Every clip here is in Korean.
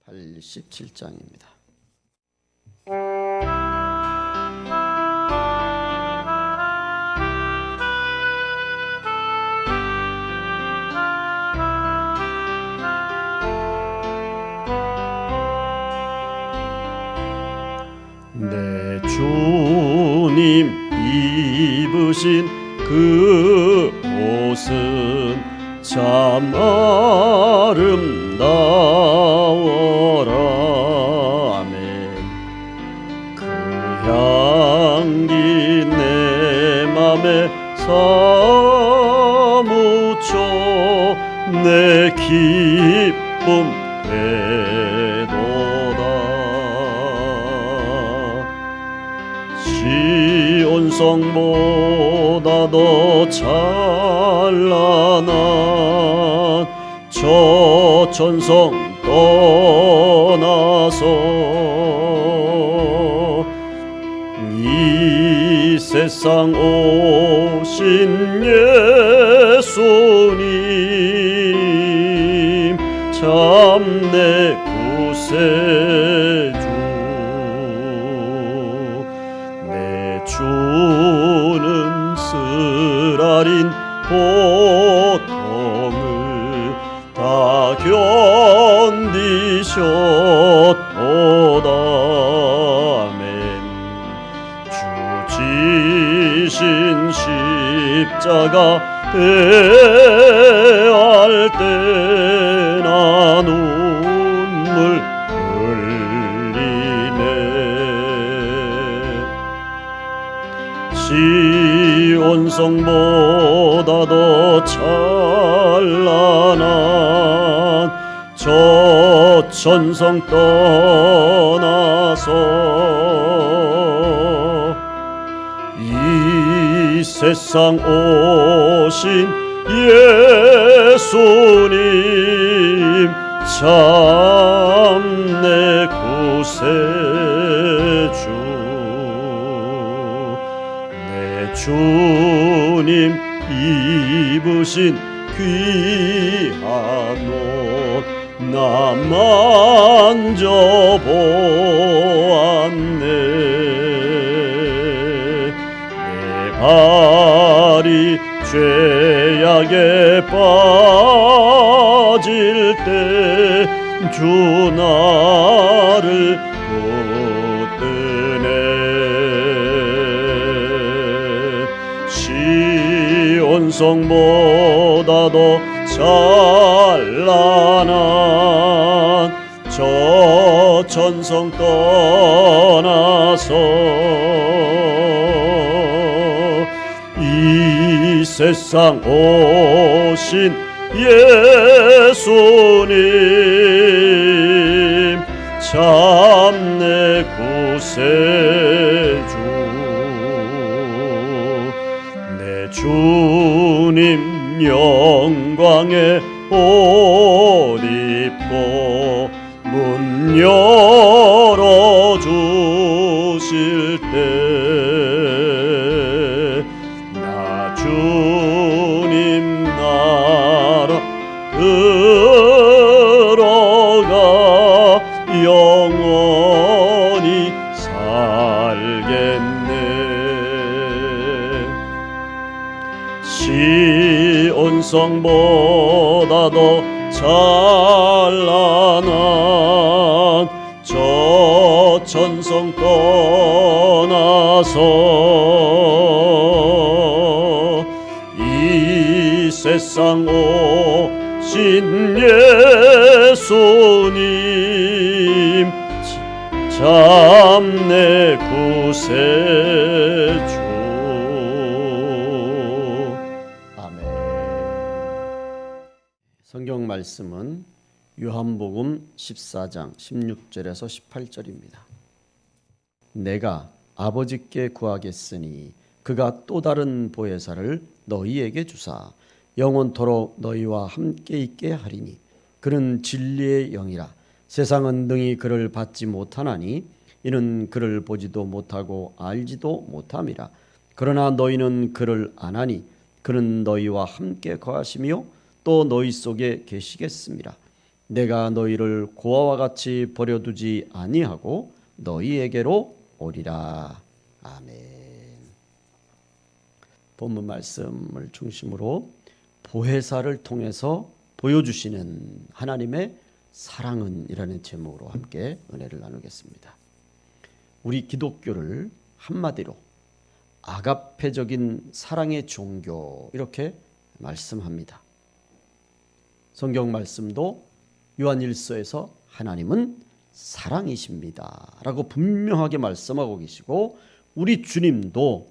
87장입니다. 내 주님 입으신 그 옷은 참 아름다워라. 아멘. 그 향기 내 맘에 사무쳐 내 기쁨 되도다. 시온 성보다 더 찬란한 저 천성 떠나서 이 세상 오신 예수님 참 내 구세주. 내 주는 쓰라린 고통을 다 견디셨도다. 아멘. 주 지신 십자가 대할 때 나 눈물 흘리네. 시온 성보다 더 찬란한 저 천성 떠나서 이 세상 오신 예수님 참 내 구세주. 내 주님 입으신 귀한 옷 나 만져보았네. 내 발이 죄악에 빠질 때 주 나를 붙드네. 시온 성보다 더 찬란한 저 천성 떠나서 이 세상 오신 예수님 참 내 구세주. 내 주님 영광의 옷 입고 문 열어주실 때 나 주님 나라 들어가 영원히 살겠네. 시온 성보다 더 찬란한 저 천성 떠나서 이 세상 오신 예수님 참 내 구세주. 아멘. 성경 말씀은 요한복음 14장 16절에서 18절입니다. 내가 아버지께 구하겠으니 그가 또 다른 보혜사를 너희에게 주사 영원토록 너희와 함께 있게 하리니 그는 진리의 영이라. 세상은 능히 그를 받지 못하나니 이는 그를 보지도 못하고 알지도 못함이라. 그러나 너희는 그를 아나니 그는 너희와 함께 거하시며 또 너희 속에 계시겠습니다. 내가 너희를 고아와 같이 버려두지 아니하고 너희에게로 오리라. 아멘. 본문 말씀을 중심으로 보혜사를 통해서 보여주시는 하나님의 사랑은 이라는 제목으로 함께 은혜를 나누겠습니다. 우리 기독교를 한마디로 아가페적인 사랑의 종교 이렇게 말씀합니다. 성경 말씀도 요한일서에서 하나님은 사랑이십니다 라고 분명하게 말씀하고 계시고, 우리 주님도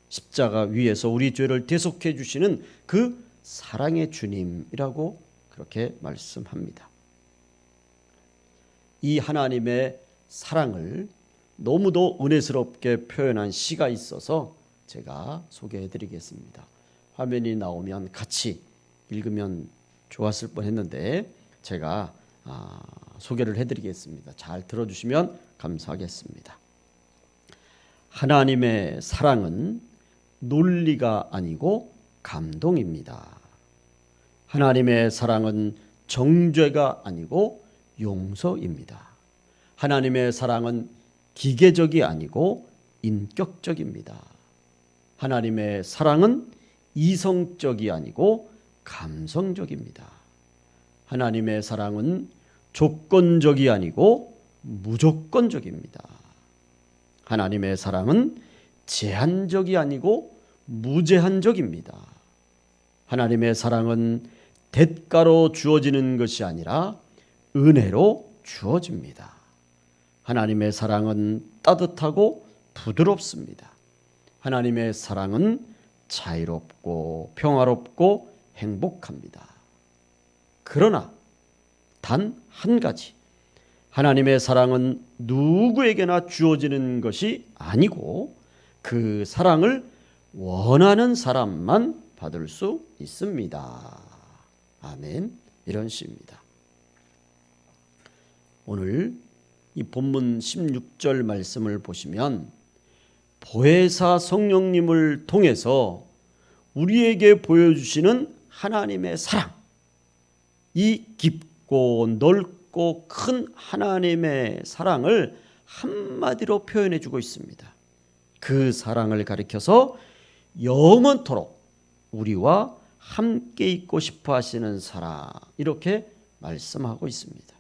십자가 위에서 우리 죄를 대속해 주시는 그 사랑의 주님이라고 그렇게 말씀합니다. 이 하나님의 사랑을 너무도 은혜스럽게 표현한 시가 있어서 제가 소개해 드리겠습니다. 화면이 나오면 같이 읽으면 좋았을 뻔했는데 제가 소개를 해드리겠습니다. 잘 들어주시면 감사하겠습니다. 하나님의 사랑은 논리가 아니고 감동입니다. 하나님의 사랑은 정죄가 아니고 용서입니다. 하나님의 사랑은 기계적이 아니고 인격적입니다. 하나님의 사랑은 이성적이 아니고 감성적입니다. 하나님의 사랑은 조건적이 아니고 무조건적입니다. 하나님의 사랑은 제한적이 아니고 무제한적입니다. 하나님의 사랑은 대가로 주어지는 것이 아니라 은혜로 주어집니다. 하나님의 사랑은 따뜻하고 부드럽습니다. 하나님의 사랑은 자유롭고 평화롭고 행복합니다. 그러나 단 한 가지, 하나님의 사랑은 누구에게나 주어지는 것이 아니고 그 사랑을 원하는 사람만 받을 수 있습니다. 아멘. 이런 시입니다. 오늘 이 본문 16절 말씀을 보시면 보혜사 성령님을 통해서 우리에게 보여주시는 하나님의 사랑, 이 깊고 넓고 큰 하나님의 사랑을 한마디로 표현해 주고 있습니다. 그 사랑을 가리켜서 영원토록 우리와 함께 있고 싶어 하시는 사랑, 이렇게 말씀하고 있습니다.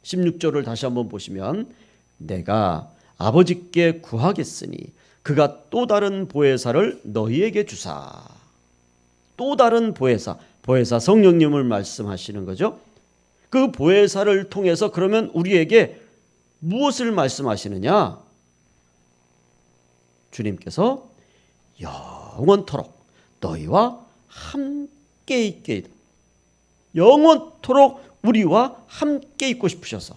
16절을 다시 한번 보시면 내가 아버지께 구하겠으니 그가 또 다른 보혜사를 너희에게 주사. 또 다른 보혜사, 보혜사 성령님을 말씀하시는 거죠. 그 보혜사를 통해서 그러면 우리에게 무엇을 말씀하시느냐? 주님께서 영원토록 너희와 함께 있게, 영원토록 우리와 함께 있고 싶으셔서,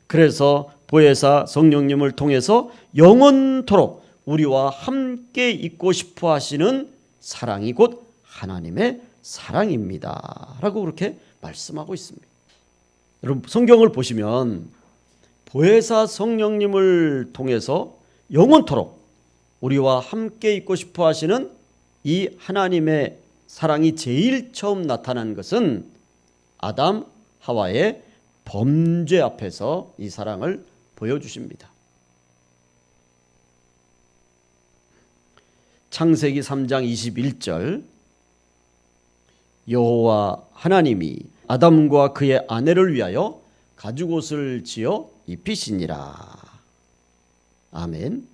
그래서 보혜사 성령님을 통해서 영원토록 우리와 함께 있고 싶어 하시는 사랑이 곧 하나님의 사랑입니다 라고 그렇게 말씀하고 있습니다. 여러분, 성경을 보시면 보혜사 성령님을 통해서 영원토록 우리와 함께 있고 싶어 하시는 이 하나님의 사랑이 제일 처음 나타난 것은 아담 하와의 범죄 앞에서 이 사랑을 보여주십니다. 창세기 3장 21절, 여호와 하나님이 아담과 그의 아내를 위하여 가죽옷을 지어 입히시니라. 아멘.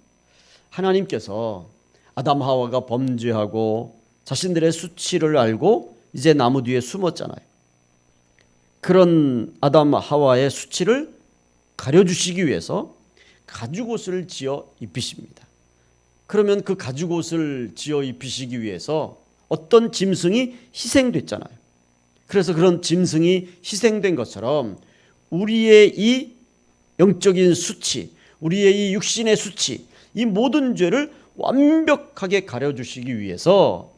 하나님께서 아담 하와가 범죄하고 자신들의 수치를 알고 이제 나무 뒤에 숨었잖아요. 그런 아담 하와의 수치를 가려주시기 위해서 가죽옷을 지어 입히십니다. 그러면 그 가죽옷을 지어 입히시기 위해서 어떤 짐승이 희생됐잖아요. 그래서 그런 짐승이 희생된 것처럼 우리의 이 영적인 수치, 우리의 이 육신의 수치, 이 모든 죄를 완벽하게 가려주시기 위해서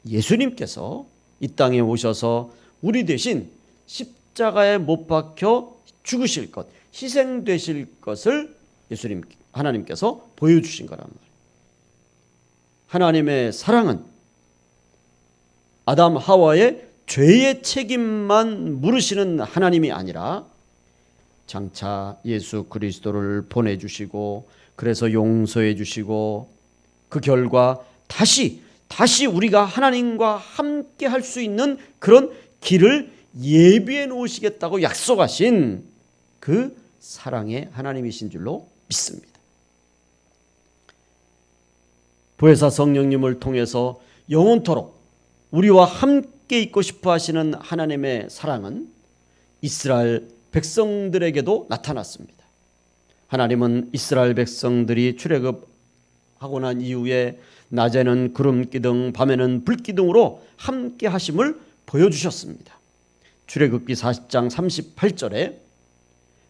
예수님께서 이 땅에 오셔서 우리 대신 십자가에 못 박혀 죽으실 것, 희생되실 것을 예수님, 하나님께서 보여주신 거란 말이에요. 하나님의 사랑은 아담 하와의 죄의 책임만 물으시는 하나님이 아니라 장차 예수 그리스도를 보내주시고 그래서 용서해 주시고 그 결과 다시 우리가 하나님과 함께 할 수 있는 그런 길을 예비해 놓으시겠다고 약속하신 그 사랑의 하나님이신 줄로 믿습니다. 보혜사 성령님을 통해서 영원토록 우리와 함께 있고 싶어 하시는 하나님의 사랑은 이스라엘 백성들에게도 나타났습니다. 하나님은 이스라엘 백성들이 출애굽하고 난 이후에 낮에는 구름기둥 밤에는 불기둥으로 함께 하심을 보여주셨습니다. 출애굽기 40장 38절에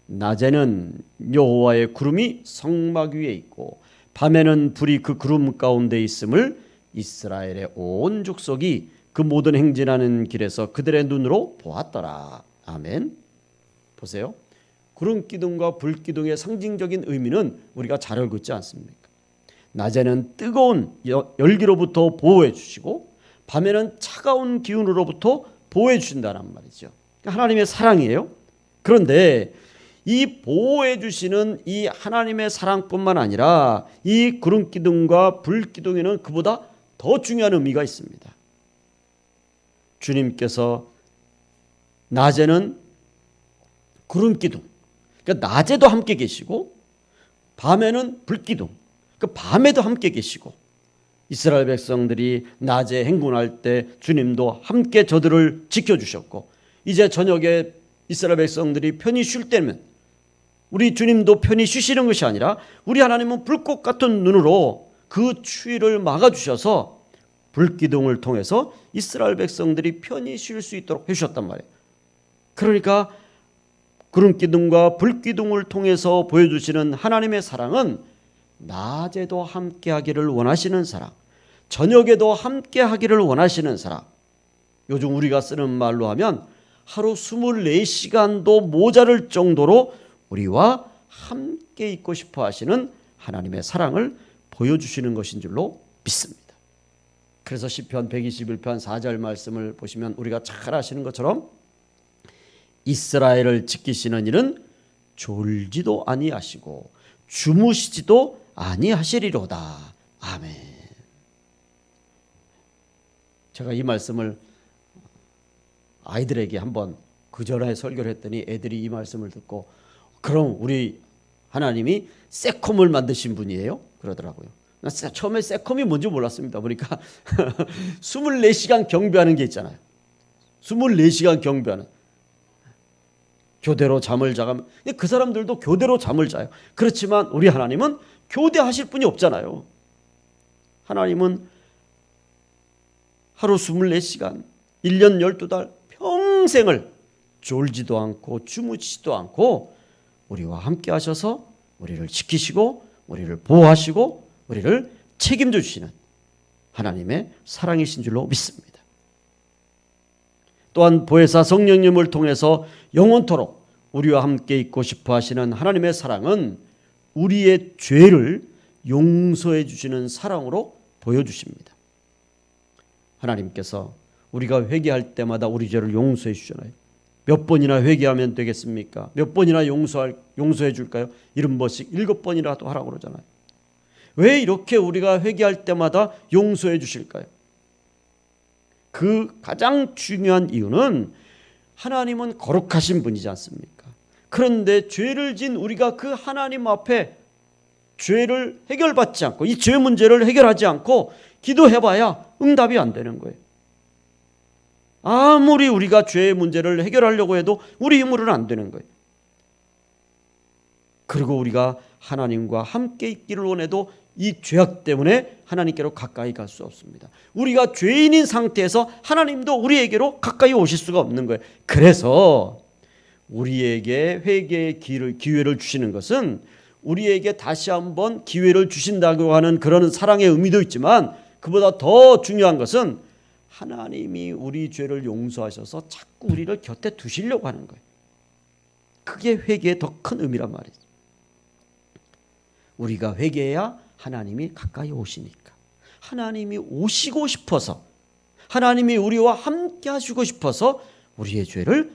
낮에는 여호와의 구름이 성막 위에 있고 밤에는 불이 그 구름 가운데 있음을 이스라엘의 온 족속이 그 모든 행진하는 길에서 그들의 눈으로 보았더라. 아멘. 보세요. 구름기둥과 불기둥의 상징적인 의미는 우리가 잘 알고 있지 않습니까? 낮에는 뜨거운 열기로부터 보호해 주시고 밤에는 차가운 기운으로부터 보호해 주신다는 말이죠. 하나님의 사랑이에요. 그런데 이 보호해 주시는 이 하나님의 사랑뿐만 아니라 이 구름기둥과 불기둥에는 그보다 더 중요한 의미가 있습니다. 주님께서 낮에는 구름기둥, 그러니까 낮에도 함께 계시고 밤에는 불기둥, 그러니까 밤에도 함께 계시고 이스라엘 백성들이 낮에 행군할 때 주님도 함께 저들을 지켜주셨고 이제 저녁에 이스라엘 백성들이 편히 쉴 때면 우리 주님도 편히 쉬시는 것이 아니라 우리 하나님은 불꽃 같은 눈으로 그 추위를 막아주셔서 불기둥을 통해서 이스라엘 백성들이 편히 쉴 수 있도록 해주셨단 말이에요. 그러니까 구름기둥과 불기둥을 통해서 보여주시는 하나님의 사랑은 낮에도 함께하기를 원하시는 사랑, 저녁에도 함께하기를 원하시는 사랑. 요즘 우리가 쓰는 말로 하면 하루 24시간도 모자랄 정도로 우리와 함께 있고 싶어 하시는 하나님의 사랑을 보여주시는 것인 줄로 믿습니다. 그래서 시편 121편 4절 말씀을 보시면 우리가 잘 아시는 것처럼 이스라엘을 지키시는 이는 졸지도 아니하시고 주무시지도 아니하시리로다. 아멘. 제가 이 말씀을 아이들에게 한번 그 전에 설교를 했더니 애들이 이 말씀을 듣고 그럼 우리 하나님이 새콤을 만드신 분이에요? 그러더라고요. 나 처음에 새콤이 뭔지 몰랐습니다. 보니까 24시간 경배하는 게 있잖아요. 24시간 경배하는. 교대로 잠을 자가면 그 사람들도 교대로 잠을 자요. 그렇지만 우리 하나님은 교대하실 분이 없잖아요. 하나님은 하루 24시간 1년 12달 평생을 졸지도 않고 주무시지도 않고 우리와 함께 하셔서 우리를 지키시고 우리를 보호하시고 우리를 책임져 주시는 하나님의 사랑이신 줄로 믿습니다. 또한 보혜사 성령님을 통해서 영원토록 우리와 함께 있고 싶어 하시는 하나님의 사랑은 우리의 죄를 용서해 주시는 사랑으로 보여주십니다. 하나님께서 우리가 회개할 때마다 우리 죄를 용서해 주잖아요. 몇 번이나 회개하면 되겠습니까? 몇 번이나 용서해 줄까요? 70번씩 7번이라도 하라고 그러잖아요. 왜 이렇게 우리가 회개할 때마다 용서해 주실까요? 그 가장 중요한 이유는 하나님은 거룩하신 분이지 않습니까? 그런데 죄를 진 우리가 그 하나님 앞에 죄를 해결받지 않고 이 죄 문제를 해결하지 않고 기도해봐야 응답이 안 되는 거예요. 아무리 우리가 죄의 문제를 해결하려고 해도 우리 힘으로는 안 되는 거예요. 그리고 우리가 하나님과 함께 있기를 원해도 이 죄악 때문에 하나님께로 가까이 갈 수 없습니다. 우리가 죄인인 상태에서 하나님도 우리에게로 가까이 오실 수가 없는 거예요. 그래서 우리에게 회개의 기회를 주시는 것은 우리에게 다시 한번 기회를 주신다고 하는 그런 사랑의 의미도 있지만 그보다 더 중요한 것은 하나님이 우리 죄를 용서하셔서 자꾸 우리를 곁에 두시려고 하는 거예요. 그게 회개의 더 큰 의미란 말이죠. 우리가 회개해야 하나님이 가까이 오시니까. 하나님이 오시고 싶어서 하나님이 우리와 함께 하시고 싶어서 우리의 죄를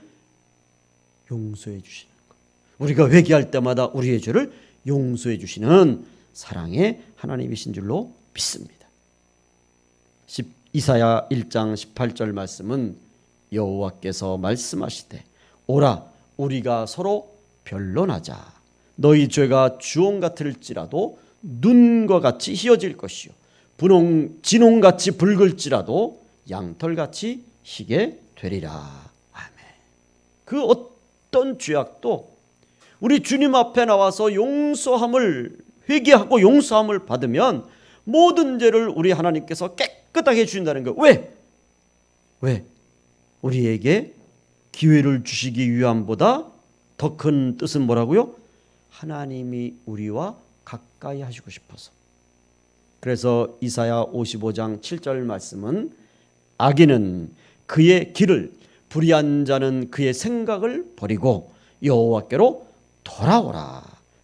용서해 주시는 것. 우리가 회개할 때마다 우리의 죄를 용서해 주시는 사랑의 하나님이신 줄로 믿습니다. 이사야 1장 18절 말씀은 여호와께서 말씀하시되 오라 우리가 서로 변론하자. 너희 죄가 주홍 같을지라도 눈과 같이 희어질 것이요 진홍같이 붉을지라도 양털같이 희게 되리라. 아멘. 그 어떤 죄악도 우리 주님 앞에 나와서 회개하고 용서함을 받으면 모든 죄를 우리 하나님께서 깨끗하게 해주신다는 거예요. 왜? 우리에게 기회를 주시기 위함보다 더 큰 뜻은 뭐라고요? 하나님이 우리와 가까이 하시고 싶어서. 그래서 이사야 55장 7절 말씀은 악인은 그의 길을, 불의한 자는 그의 생각을 버리고 여호와께로 돌아오라.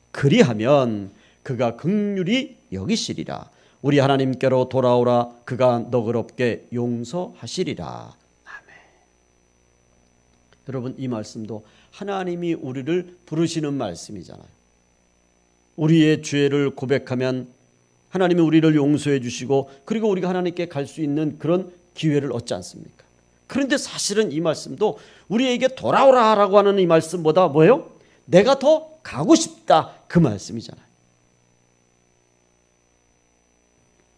그리하면 그가 긍휼히 여기시리라. 우리 하나님께로 돌아오라. 그가 너그럽게 용서하시리라. 아멘. 여러분, 이 말씀도 하나님이 우리를 부르시는 말씀이잖아요. 우리의 죄를 고백하면 하나님이 우리를 용서해 주시고 그리고 우리가 하나님께 갈 수 있는 그런 기회를 얻지 않습니까? 그런데 사실은 이 말씀도 우리에게 돌아오라라고 하는 이 말씀보다 뭐예요? 내가 더 가고 싶다, 그 말씀이잖아요.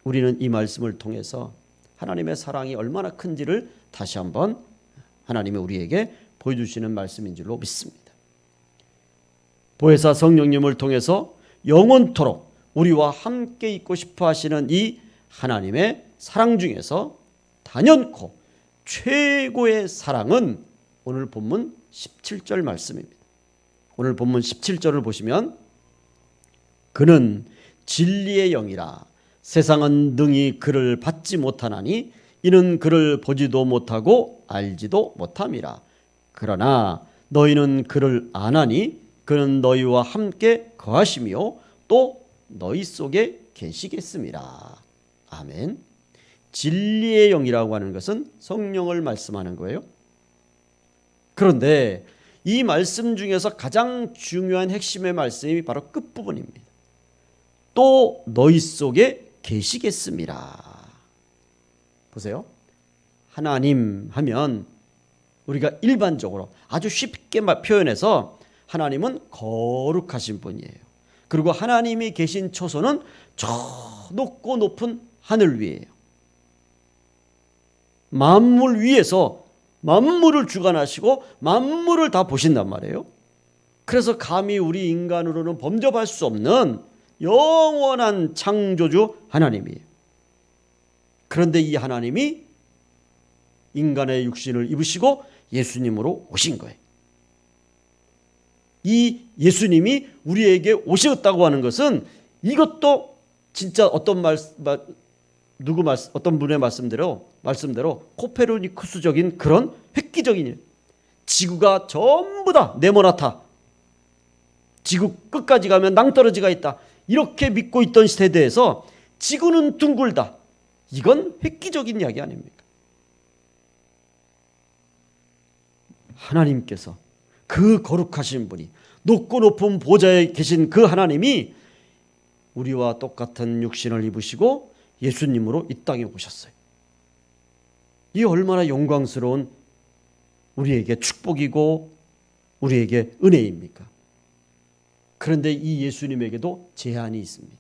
우리는 이 말씀을 통해서 하나님의 사랑이 얼마나 큰지를 다시 한번 하나님이 우리에게 보여주시는 말씀인 줄로 믿습니다. 보혜사 성령님을 통해서 영원토록 우리와 함께 있고 싶어 하시는 이 하나님의 사랑 중에서 단연코 최고의 사랑은 오늘 본문 17절 말씀입니다. 오늘 본문 17절을 보시면 그는 진리의 영이라 세상은 능히 그를 받지 못하나니 이는 그를 보지도 못하고 알지도 못함이라. 그러나 너희는 그를 아나니 그는 너희와 함께 거하시며 또 너희 속에 계시겠습니다. 아멘. 진리의 영이라고 하는 것은 성령을 말씀하는 거예요. 그런데 이 말씀 중에서 가장 중요한 핵심의 말씀이 바로 끝부분입니다. 또 너희 속에 계시겠습니다. 보세요. 하나님 하면 우리가 일반적으로 아주 쉽게 표현해서 하나님은 거룩하신 분이에요. 그리고 하나님이 계신 처소는 저 높고 높은 하늘 위에요. 만물 위에서 만물을 주관하시고 만물을 다 보신단 말이에요. 그래서 감히 우리 인간으로는 범접할 수 없는 영원한 창조주 하나님이에요. 그런데 이 하나님이 인간의 육신을 입으시고 예수님으로 오신 거예요. 이 예수님이 우리에게 오셨다고 하는 것은 이것도 진짜 어떤 분의 말씀대로 코페르니쿠스적인 그런 획기적인 일. 지구가 전부 다 네모나타, 지구 끝까지 가면 낭떠러지가 있다, 이렇게 믿고 있던 세대에서 지구는 둥글다, 이건 획기적인 이야기 아닙니까? 하나님께서, 그 거룩하신 분이, 높고 높은 보좌에 계신 그 하나님이 우리와 똑같은 육신을 입으시고 예수님으로 이 땅에 오셨어요. 이 얼마나 영광스러운 우리에게 축복이고 우리에게 은혜입니까? 그런데 이 예수님에게도 제한이 있습니다.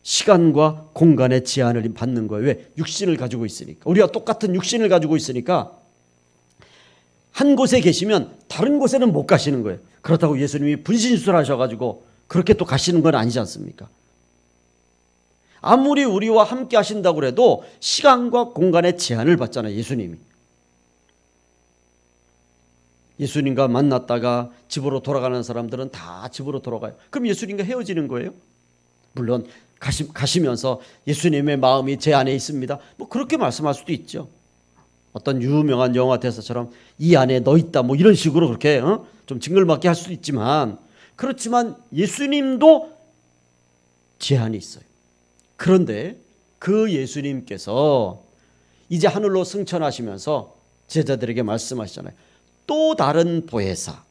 시간과 공간의 제한을 받는 거예요. 왜? 육신을 가지고 있으니까. 우리가 똑같은 육신을 가지고 있으니까 한 곳에 계시면 다른 곳에는 못 가시는 거예요. 그렇다고 예수님이 분신술하셔가지고 그렇게 또 가시는 건 아니지 않습니까? 아무리 우리와 함께 하신다고 해도 시간과 공간의 제한을 받잖아요. 예수님이. 예수님과 만났다가 집으로 돌아가는 사람들은 다 집으로 돌아가요. 그럼 예수님과 헤어지는 거예요? 물론 가시면서 예수님의 마음이 제 안에 있습니다, 뭐 그렇게 말씀할 수도 있죠. 어떤 유명한 영화 대사처럼 이 안에 너 있다, 뭐 이런 식으로 그렇게 좀 징글맞게 할 수도 있지만, 그렇지만 예수님도 제한이 있어요. 그런데 그 예수님께서 이제 하늘로 승천하시면서 제자들에게 말씀하시잖아요. 또 다른 보혜사.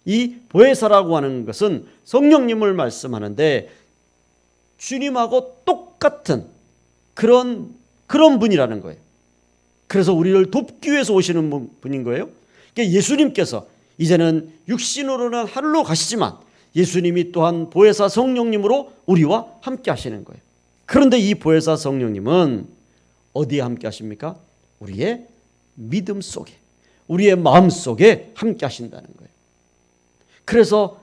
이 보혜사라고 하는 것은 성령님을 말씀하는데 주님하고 똑같은 그런 분이라는 거예요. 그래서 우리를 돕기 위해서 오시는 분인 거예요. 그러니까 예수님께서 이제는 육신으로는 하늘로 가시지만 예수님이 또한 보혜사 성령님으로 우리와 함께 하시는 거예요. 그런데 이 보혜사 성령님은 어디에 함께 하십니까? 우리의 믿음 속에, 우리의 마음 속에 함께 하신다는 거예요. 그래서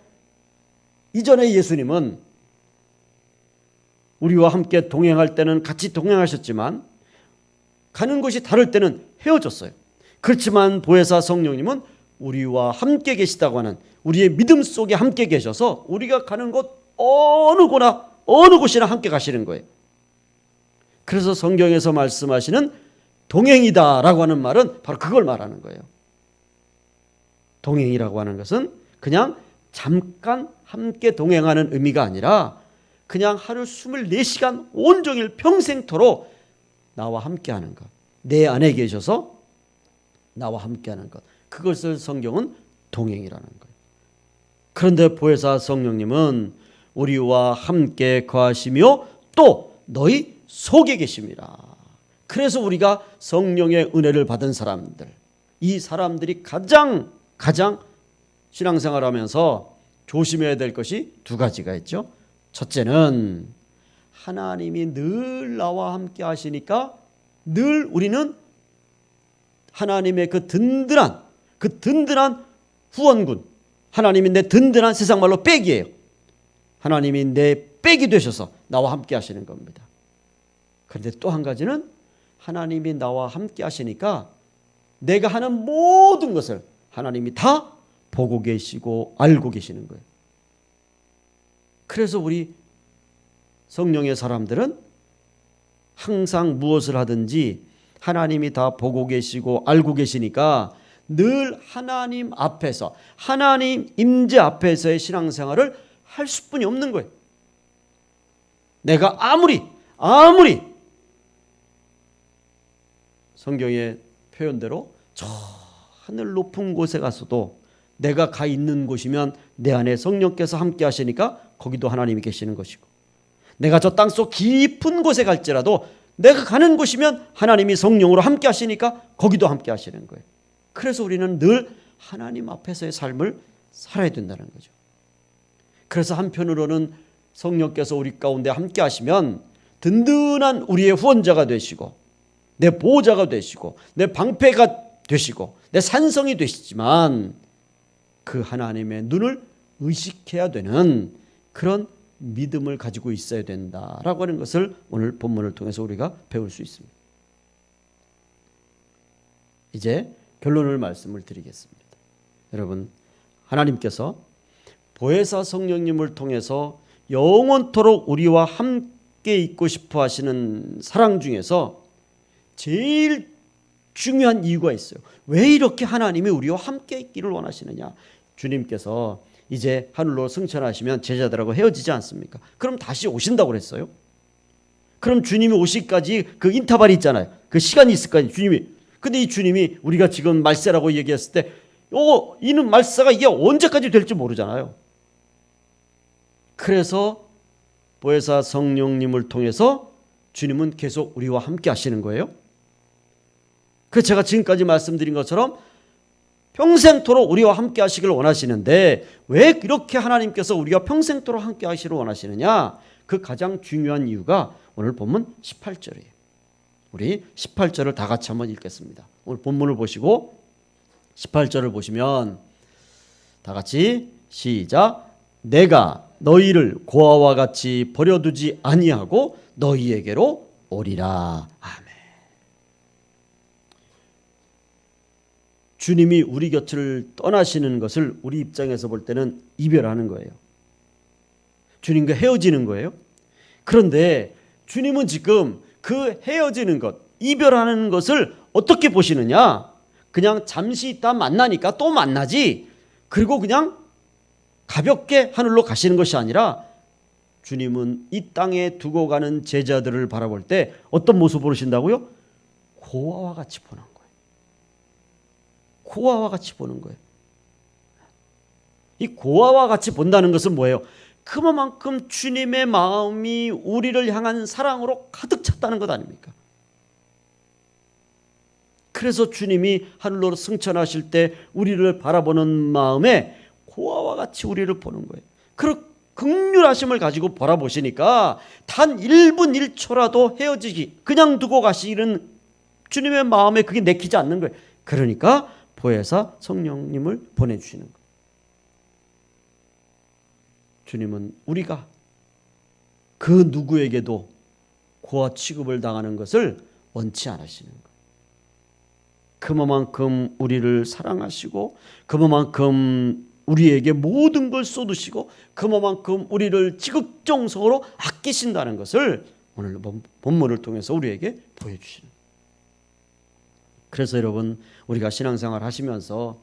이전에 예수님은 우리와 함께 동행할 때는 같이 동행하셨지만 가는 곳이 다를 때는 헤어졌어요. 그렇지만 보혜사 성령님은 우리와 함께 계시다고 하는 우리의 믿음 속에 함께 계셔서 우리가 가는 곳 어느 곳이나 함께 가시는 거예요. 그래서 성경에서 말씀하시는 동행이다라고 하는 말은 바로 그걸 말하는 거예요. 동행이라고 하는 것은 그냥 잠깐 함께 동행하는 의미가 아니라 그냥 하루 24시간 온종일 평생토록 나와 함께하는 것, 내 안에 계셔서 나와 함께하는 것, 그것을 성경은 동행이라는 거예요. 그런데 보혜사 성령님은 우리와 함께 거하시며 또 너희 속에 계십니다. 그래서 우리가 성령의 은혜를 받은 사람들, 이 사람들이 가장 신앙생활하면서 조심해야 될 것이 두 가지가 있죠. 첫째는 하나님이 늘 나와 함께 하시니까 늘 우리는 하나님의 그 든든한 후원군, 하나님이 내 든든한 세상말로 백이에요. 하나님이 내 백이 되셔서 나와 함께 하시는 겁니다. 그런데 또 한 가지는 하나님이 나와 함께 하시니까 내가 하는 모든 것을 하나님이 다 보고 계시고 알고 계시는 거예요. 그래서 우리 성령의 사람들은 항상 무엇을 하든지 하나님이 다 보고 계시고 알고 계시니까 늘 하나님 앞에서, 하나님 임재 앞에서의 신앙생활을 할 수뿐이 없는 거예요. 내가 아무리 성경의 표현대로 저 하늘 높은 곳에 가서도 내가 가 있는 곳이면 내 안에 성령께서 함께 하시니까 거기도 하나님이 계시는 것이고, 내가 저 땅속 깊은 곳에 갈지라도 내가 가는 곳이면 하나님이 성령으로 함께 하시니까 거기도 함께 하시는 거예요. 그래서 우리는 늘 하나님 앞에서의 삶을 살아야 된다는 거죠. 그래서 한편으로는 성령께서 우리 가운데 함께 하시면 든든한 우리의 후원자가 되시고 내 보호자가 되시고 내 방패가 되시고 내 산성이 되시지만 그 하나님의 눈을 의식해야 되는 그런 믿음을 가지고 있어야 된다라고 하는 것을 오늘 본문을 통해서 우리가 배울 수 있습니다. 이제 결론을 말씀을 드리겠습니다. 여러분, 하나님께서 보혜사 성령님을 통해서 영원토록 우리와 함께 있고 싶어 하시는 사랑 중에서 제일 중요한 이유가 있어요. 왜 이렇게 하나님이 우리와 함께 있기를 원하시느냐? 주님께서 이제 하늘로 승천하시면 제자들하고 헤어지지 않습니까? 그럼 다시 오신다고 그랬어요. 그럼 주님이 오시기까지 그 인터벌이 있잖아요. 그 시간이 있을 거 아니에요. 주님이. 근데 이 주님이 우리가 지금 말세라고 얘기했을 때 이는 말세가 이게 언제까지 될지 모르잖아요. 그래서 보혜사 성령님을 통해서 주님은 계속 우리와 함께 하시는 거예요. 그래서 제가 지금까지 말씀드린 것처럼 평생토록 우리와 함께 하시길 원하시는데 왜 이렇게 하나님께서 우리가 평생토록 함께 하시기를 원하시느냐? 그 가장 중요한 이유가 오늘 본문 18절이에요. 우리 18절을 다 같이 한번 읽겠습니다. 오늘 본문을 보시고 18절을 보시면 다 같이 시작. 내가 너희를 고아와 같이 버려두지 아니하고 너희에게로 오리라. 아멘. 주님이 우리 곁을 떠나시는 것을 우리 입장에서 볼 때는 이별하는 거예요. 주님과 헤어지는 거예요. 그런데 주님은 지금 그 헤어지는 것, 이별하는 것을 어떻게 보시느냐? 그냥 잠시 있다 만나니까 또 만나지, 그리고 그냥 가볍게 하늘로 가시는 것이 아니라 주님은 이 땅에 두고 가는 제자들을 바라볼 때 어떤 모습을 보신다고요? 고아와 같이 보는 거예요. 고아와 같이 보는 거예요. 이 고아와 같이 본다는 것은 뭐예요? 그만큼 주님의 마음이 우리를 향한 사랑으로 가득 찼다는 것 아닙니까? 그래서 주님이 하늘로 승천하실 때 우리를 바라보는 마음에 고아와 같이 우리를 보는 거예요. 그 긍휼하심을 가지고 바라보시니까 단 1분 1초라도 헤어지기, 그냥 두고 가시는 주님의 마음에 그게 내키지 않는 거예요. 그러니까 보혜사 성령님을 보내주시는 거예요. 주님은 우리가 그 누구에게도 고아 취급을 당하는 것을 원치 않으시는 거예요. 그만큼 우리를 사랑하시고 그만큼 우리에게 모든 걸 쏟으시고 그만큼 우리를 지극정성으로 아끼신다는 것을 오늘 본문을 통해서 우리에게 보여주시는 거예요. 그래서 여러분, 우리가 신앙생활 하시면서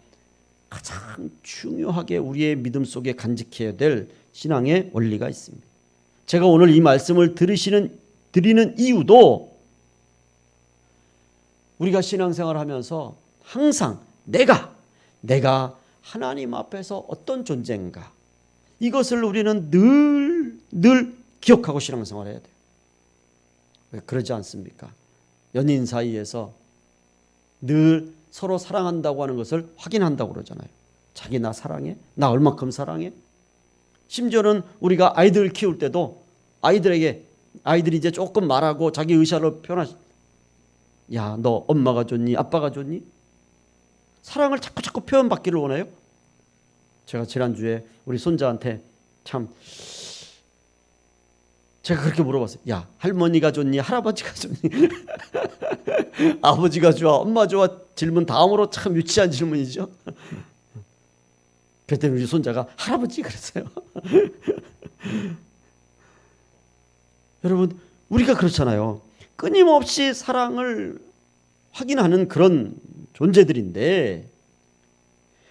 가장 중요하게 우리의 믿음 속에 간직해야 될 신앙의 원리가 있습니다. 제가 오늘 이 말씀을 드리는 이유도 우리가 신앙생활 하면서 항상 내가 하나님 앞에서 어떤 존재인가, 이것을 우리는 늘 기억하고 신앙생활 해야 돼요. 왜 그러지 않습니까? 연인 사이에서 늘 서로 사랑한다고 하는 것을 확인한다고 그러잖아요. 자기 나 사랑해? 나 얼마큼 사랑해? 심지어는 우리가 아이들 키울 때도 아이들이 이제 조금 말하고 자기 의사를 표현하시, 야, 너 엄마가 좋니? 아빠가 좋니? 사랑을 자꾸 표현받기를 원해요. 제가 지난주에 우리 손자한테 제가 그렇게 물어봤어요. 야, 할머니가 좋니? 할아버지가 좋니? 아버지가 좋아? 엄마 좋아? 질문 다음으로 참 유치한 질문이죠. 그랬더니 우리 손자가 할아버지 그랬어요. 여러분, 우리가 그렇잖아요. 끊임없이 사랑을 확인하는 그런 존재들인데,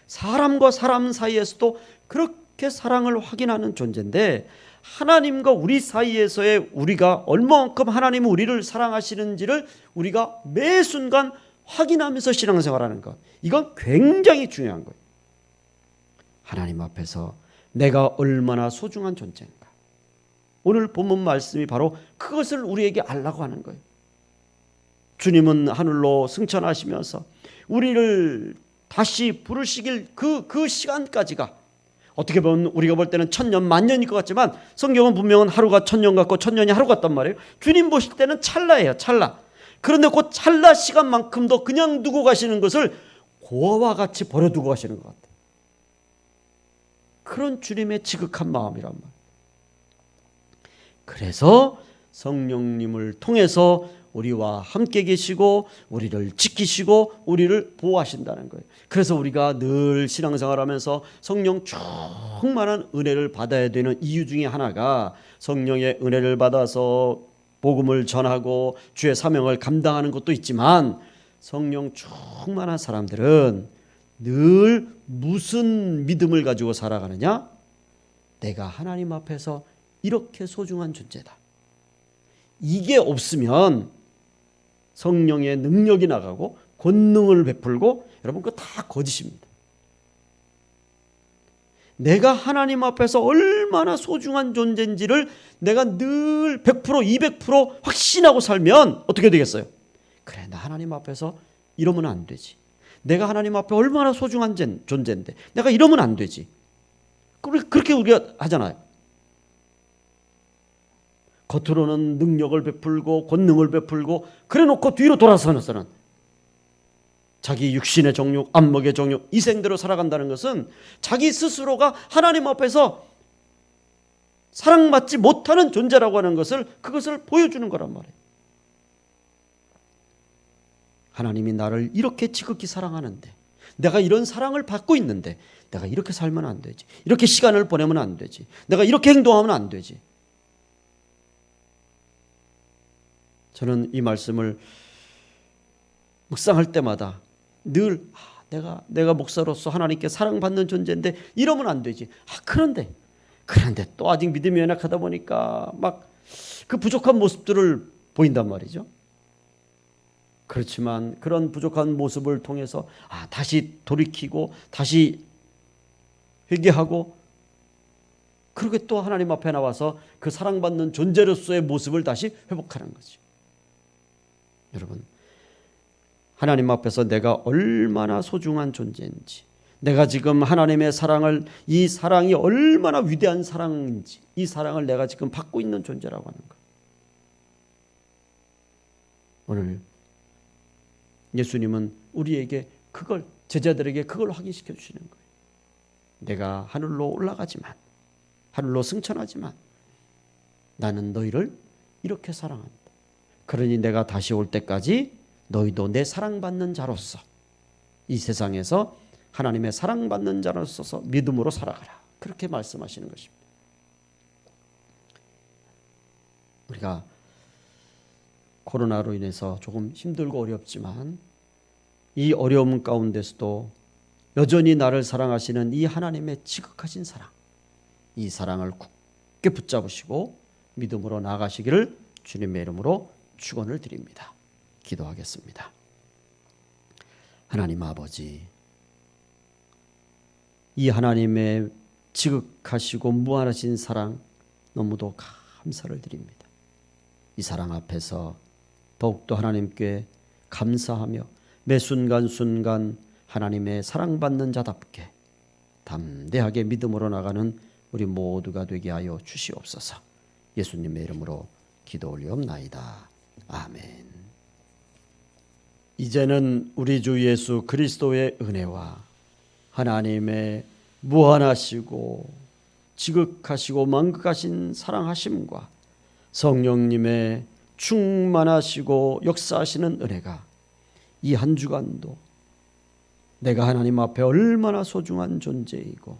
사람과 사람 사이에서도 그렇게 사랑을 확인하는 존재인데, 하나님과 우리 사이에서의 우리가 얼마만큼 하나님은 우리를 사랑하시는지를 우리가 매 순간 확인하면서 신앙생활하는 것, 이건 굉장히 중요한 거예요. 하나님 앞에서 내가 얼마나 소중한 존재인가, 오늘 본문 말씀이 바로 그것을 우리에게 알라고 하는 거예요. 주님은 하늘로 승천하시면서 우리를 다시 부르시길 그 시간까지가 어떻게 보면 우리가 볼 때는 천년 만년일 것 같지만 성경은 분명은 하루가 천년 같고 천년이 하루 같단 말이에요. 주님 보실 때는 찰나예요. 찰나. 그런데 그 찰나 시간만큼도 그냥 두고 가시는 것을 고아와 같이 버려두고 가시는 것 같아요. 그런 주님의 지극한 마음이란 말이에요. 그래서 성령님을 통해서 우리와 함께 계시고 우리를 지키시고 우리를 보호하신다는 거예요. 그래서 우리가 늘 신앙생활하면서 성령 충만한 은혜를 받아야 되는 이유 중에 하나가 성령의 은혜를 받아서 복음을 전하고 주의 사명을 감당하는 것도 있지만, 성령 충만한 사람들은 늘 무슨 믿음을 가지고 살아가느냐? 내가 하나님 앞에서 이렇게 소중한 존재다. 이게 없으면 성령의 능력이 나가고 권능을 베풀고, 여러분 그거 다 거짓입니다. 내가 하나님 앞에서 얼마나 소중한 존재인지를 내가 늘 100% 200% 확신하고 살면 어떻게 되겠어요? 그래, 나 하나님 앞에서 이러면 안 되지. 내가 하나님 앞에 얼마나 소중한 존재인데 내가 이러면 안 되지. 그렇게 우리가 하잖아요. 겉으로는 능력을 베풀고 권능을 베풀고 그래 놓고 뒤로 돌아서서는 자기 육신의 정욕, 안목의 정욕, 이생대로 살아간다는 것은 자기 스스로가 하나님 앞에서 사랑받지 못하는 존재라고 하는 것을, 그것을 보여주는 거란 말이에요. 하나님이 나를 이렇게 지극히 사랑하는데, 내가 이런 사랑을 받고 있는데 내가 이렇게 살면 안 되지. 이렇게 시간을 보내면 안 되지. 내가 이렇게 행동하면 안 되지. 저는 이 말씀을 묵상할 때마다 늘 내가 목사로서 하나님께 사랑받는 존재인데 이러면 안 되지. 그런데 그런데 또 아직 믿음이 연약하다 보니까 막 그 부족한 모습들을 보인단 말이죠. 그렇지만 그런 부족한 모습을 통해서 다시 돌이키고 다시 회개하고, 그렇게 또 하나님 앞에 나와서 그 사랑받는 존재로서의 모습을 다시 회복하는 거죠. 여러분, 하나님 앞에서 내가 얼마나 소중한 존재인지, 내가 지금 하나님의 사랑을, 이 사랑이 얼마나 위대한 사랑인지, 이 사랑을 내가 지금 받고 있는 존재라고 하는 거예요. 오늘 예수님은 우리에게 그걸, 제자들에게 그걸 확인시켜 주시는 거예요. 내가 하늘로 올라가지만, 하늘로 승천하지만 나는 너희를 이렇게 사랑한다. 그러니 내가 다시 올 때까지 너희도 내 사랑받는 자로서, 이 세상에서 하나님의 사랑받는 자로서 믿음으로 살아가라. 그렇게 말씀하시는 것입니다. 우리가 코로나로 인해서 조금 힘들고 어렵지만 이 어려움 가운데서도 여전히 나를 사랑하시는 이 하나님의 지극하신 사랑, 이 사랑을 굳게 붙잡으시고 믿음으로 나아가시기를 주님의 이름으로 축원을 드립니다. 기도하겠습니다. 하나님 아버지, 이 하나님의 지극하시고 무한하신 사랑 너무도 감사를 드립니다. 이 사랑 앞에서 더욱더 하나님께 감사하며 매 순간순간 하나님의 사랑받는 자답게 담대하게 믿음으로 나가는 우리 모두가 되게 하여 주시옵소서. 예수님의 이름으로 기도 올리옵나이다. 아멘. 이제는 우리 주 예수 그리스도의 은혜와 하나님의 무한하시고 지극하시고 만극하신 사랑하심과 성령님의 충만하시고 역사하시는 은혜가 이 한 주간도 내가 하나님 앞에 얼마나 소중한 존재이고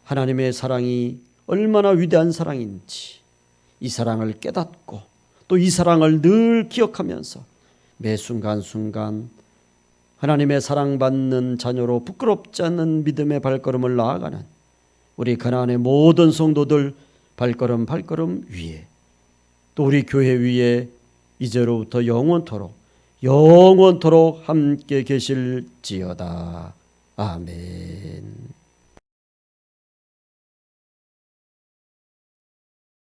하나님의 사랑이 얼마나 위대한 사랑인지, 이 사랑을 깨닫고 또 이 사랑을 늘 기억하면서 매 순간순간 하나님의 사랑받는 자녀로 부끄럽지 않는 믿음의 발걸음을 나아가는 우리 가나안의 모든 성도들 발걸음 위에, 또 우리 교회 위에 이제로부터 영원토록 함께 계실지어다. 아멘.